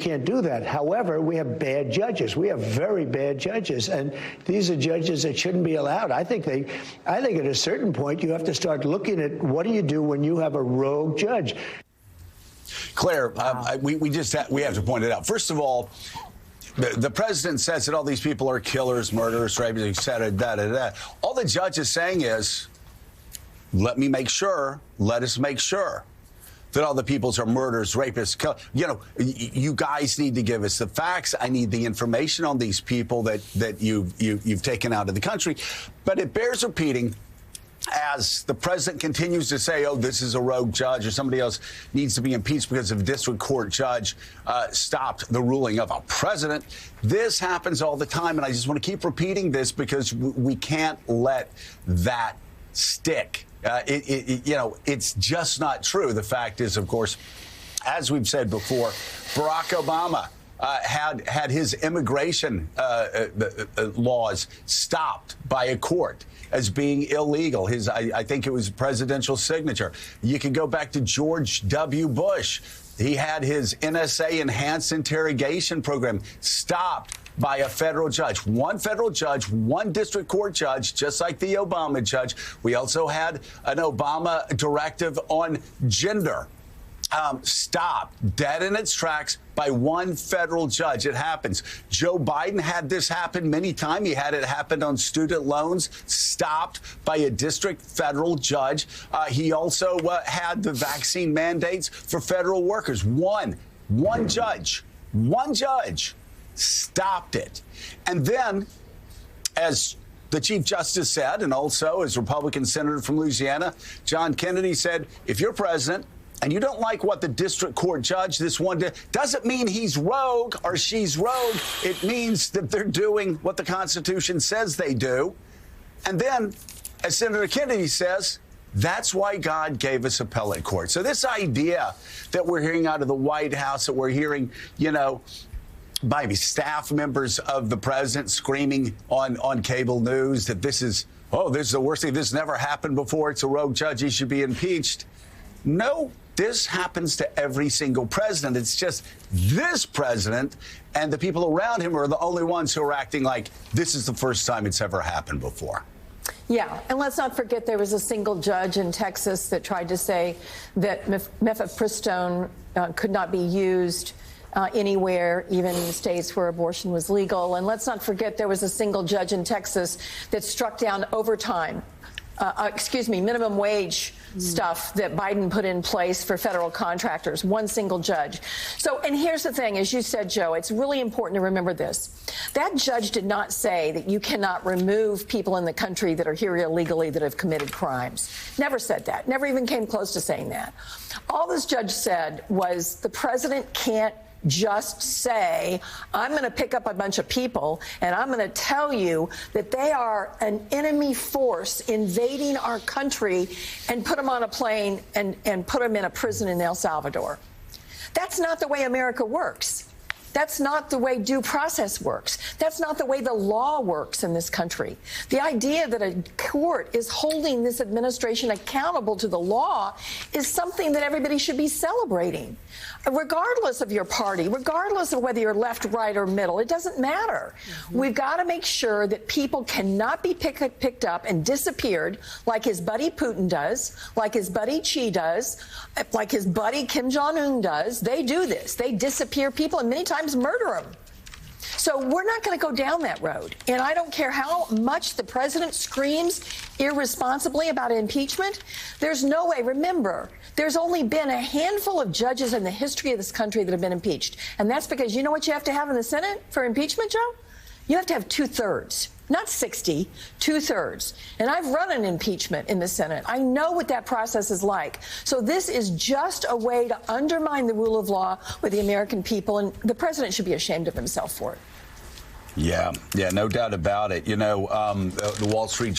can't do that. However, we have bad judges. We have very bad judges, and these are judges that shouldn't be allowed. I think at a certain point you have to start looking at what do you do when you have a rogue judge. Claire, we have to point it out. First of all, the president says that all these people are killers, murderers, rapists, et cetera, da-da-da. All the judge is saying is, let us make sure that all the peoples are murderers, rapists, you guys need to give us the facts. I need the information on these people that you've taken out of the country. But it bears repeating, as the president continues to say, oh, this is a rogue judge or somebody else needs to be impeached because a district court judge stopped the ruling of a president. This happens all the time, and I just want to keep repeating this because we can't let that stick. It's just not true. The fact is, of course, as we've said before, Barack Obama had his immigration laws stopped by a court as being illegal. I think it was presidential signature. You can go back to George W. Bush. He had his NSA enhanced interrogation program stopped by a federal judge. One federal judge, one district court judge, just like the Obama judge. We also had an Obama directive on gender. Stopped dead in its tracks by one federal judge. It happens. Joe Biden had this happen many times. He had it happen on student loans, stopped by a district federal judge. He also had the vaccine mandates for federal workers. One judge stopped it. And then, as the Chief Justice said, and also as Republican Senator from Louisiana, John Kennedy said, if you're president and you don't like what the district court judge, this one did, doesn't mean he's rogue or she's rogue. It means that they're doing what the Constitution says they do. And then, as Senator Kennedy says, that's why God gave us appellate court. So this idea that we're hearing out of the White House, that we're hearing, by staff members of the president screaming on cable news that this is the worst thing. This never happened before. It's a rogue judge. He should be impeached. No, this happens to every single president. It's just this president and the people around him are the only ones who are acting like this is the first time it's ever happened before. Yeah, and let's not forget there was a single judge in Texas that tried to say that mifepristone could not be used anywhere, even in states where abortion was legal. And let's not forget there was a single judge in Texas that struck down overtime, minimum wage stuff that Biden put in place for federal contractors. One single judge. So, and here's the thing, as you said, Joe, it's really important to remember this. That judge did not say that you cannot remove people in the country that are here illegally that have committed crimes. Never said that. Never even came close to saying that. All this judge said was the president can't just say, I'm going to pick up a bunch of people and I'm going to tell you that they are an enemy force invading our country and put them on a plane and put them in a prison in El Salvador. That's not the way America works. That's not the way due process works. That's not the way the law works in this country. The idea that a court is holding this administration accountable to the law is something that everybody should be celebrating. Regardless of your party, regardless of whether you're left, right, or middle, it doesn't matter. We've got to make sure that people cannot be picked up and disappeared like his buddy Putin does, like his buddy Xi does, like his buddy Kim Jong-un does. They do this. They disappear people and many times murder them. So we're not going to go down that road. And I don't care how much the president screams irresponsibly about impeachment. There's no way. Remember, there's only been a handful of judges in the history of this country that have been impeached. And that's because you know what you have to have in the Senate for impeachment, Joe? You have to have 2/3. Not 60, 2/3. And I've run an impeachment in the Senate. I know what that process is like. So this is just a way to undermine the rule of law with the American people, and the president should be ashamed of himself for it. Yeah, no doubt about it. The Wall Street